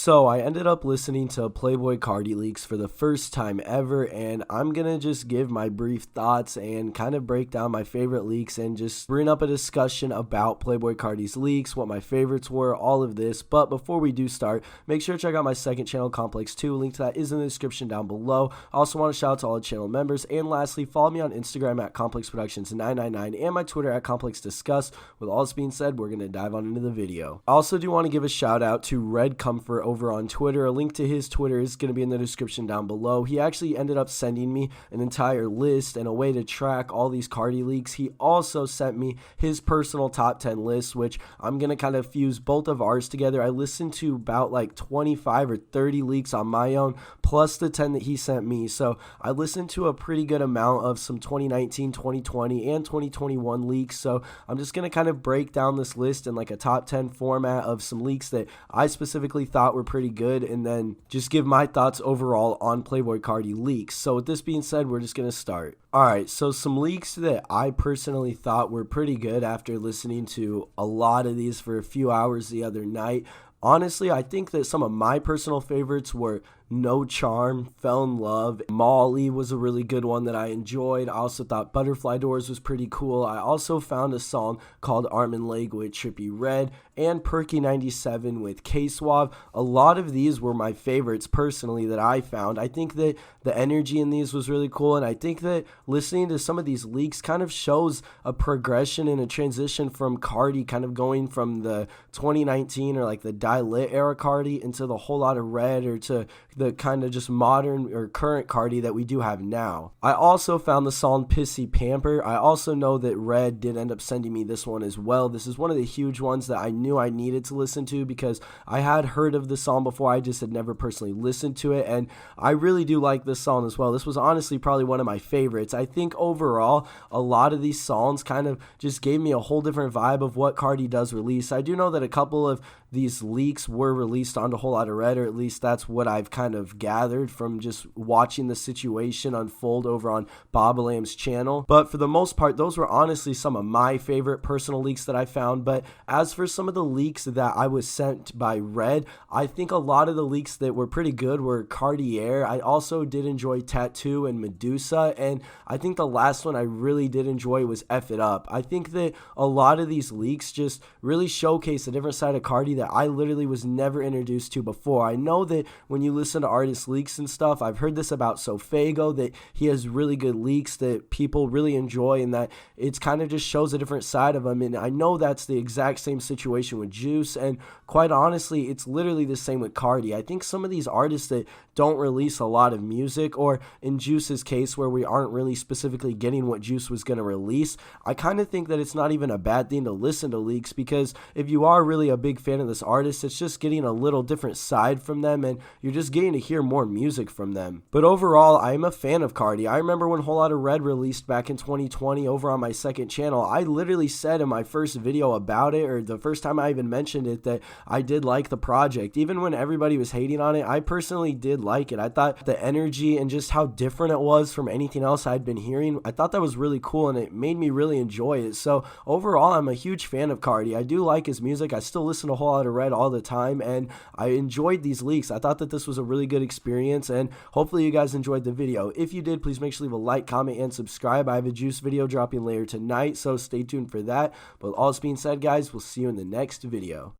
So I ended up listening to Playboi Carti leaks for the first time ever, and I'm gonna just give my brief thoughts and kind of break down my favorite leaks and just bring up a discussion about Playboi Carti's leaks, what my favorites were, all of this. But before we do start, make sure to check out my second channel, Complex 2. Link to that is in the description down below. I also want to shout out to all the channel members, and lastly, follow me on Instagram at ComplexProductions999 and my Twitter at ComplexDiscuss. With all this being said, we're gonna dive on into the video. I also do want to give a shout out to Red Comfort over on Twitter. A link to his Twitter is going to be in the description down below. He actually ended up sending me an entire list and a way to track all these Carti leaks. He also sent me his personal top 10 list, which I'm going to kind of fuse both of ours together. I listened to about like 25 or 30 leaks on my own, plus the 10 that he sent me. So I listened to a pretty good amount of some 2019, 2020, and 2021 leaks. So I'm just going to kind of break down this list in like a top 10 format of some leaks that I specifically thought were pretty good, and then just give my thoughts overall on Playboi Carti leaks. So with this being said, we're just going to start. Alright, so some leaks that I personally thought were pretty good after listening to a lot of these for a few hours the other night. Honestly, I think that some of my personal favorites were No Charm, Fell in Love, Molly was a really good one that I enjoyed. I also thought Butterfly Doors was pretty cool. I also found a song called Arm and Leg with Trippie Redd and Perky 97 with K-Suave. A lot of these were my favorites personally that I found. I think that the energy in these was really cool, and I think that listening to some of these leaks kind of shows a progression and a transition from Carti kind of going from the 2019 or like the Die Lit era Carti into the Whole Lotta Red, or to the kind of just modern or current Carti that we do have now. I also found the song Pissy Pamper. I also know that Red did end up sending me this one as well. This is one of the huge ones that I knew I needed to listen to because I had heard of the song before. I just had never personally listened to it, and I really do like this song as well. This was honestly probably one of my favorites. I think overall a lot of these songs kind of just gave me a whole different vibe of what Carti does release. I do know that a couple of these leaks were released onto Whole Lotta Red, or at least that's what I've kind of gathered from just watching the situation unfold over on Bob Lamb's channel. But for the most part, those were honestly some of my favorite personal leaks that I found. But as for some of the leaks that I was sent by Red, I think a lot of the leaks that were pretty good were Cartier. I also did enjoy Tattoo and Medusa, and I think the last one I really did enjoy was F It Up. I think that a lot of these leaks just really showcase a different side of Carti that I literally was never introduced to before. I know that when you listen to artist leaks and stuff, I've heard this about Sofago, that he has really good leaks that people really enjoy, and that it's kind of just shows a different side of him. And I know that's the exact same situation with Juice, and quite honestly, it's literally the same with Carti. I think some of these artists that don't release a lot of music, or in Juice's case where we aren't really specifically getting what Juice was going to release, I kind of think that it's not even a bad thing to listen to leaks, because if you are really a big fan of this artist, it's just getting a little different side from them, and you're just getting to hear more music from them. But overall, I am a fan of Carti. I remember when Whole Lotta Red released back in 2020 over on my second channel, I literally said in my first video about it, or the first time I even mentioned it, that I did like the project. Even when everybody was hating on it, I personally did like it. I thought the energy and just how different it was from anything else I'd been hearing, I thought that was really cool, and it made me really enjoy it. So overall, I'm a huge fan of Carti. I do like his music. I still listen to Whole Lotta Red all the time, and I enjoyed these leaks. I thought that this was a really good experience, and hopefully you guys enjoyed the video. If you did, please make sure to leave a like, comment, and subscribe. I have a Juice video dropping later tonight, so stay tuned for that. But with all this being said, guys, we'll see you in the next video.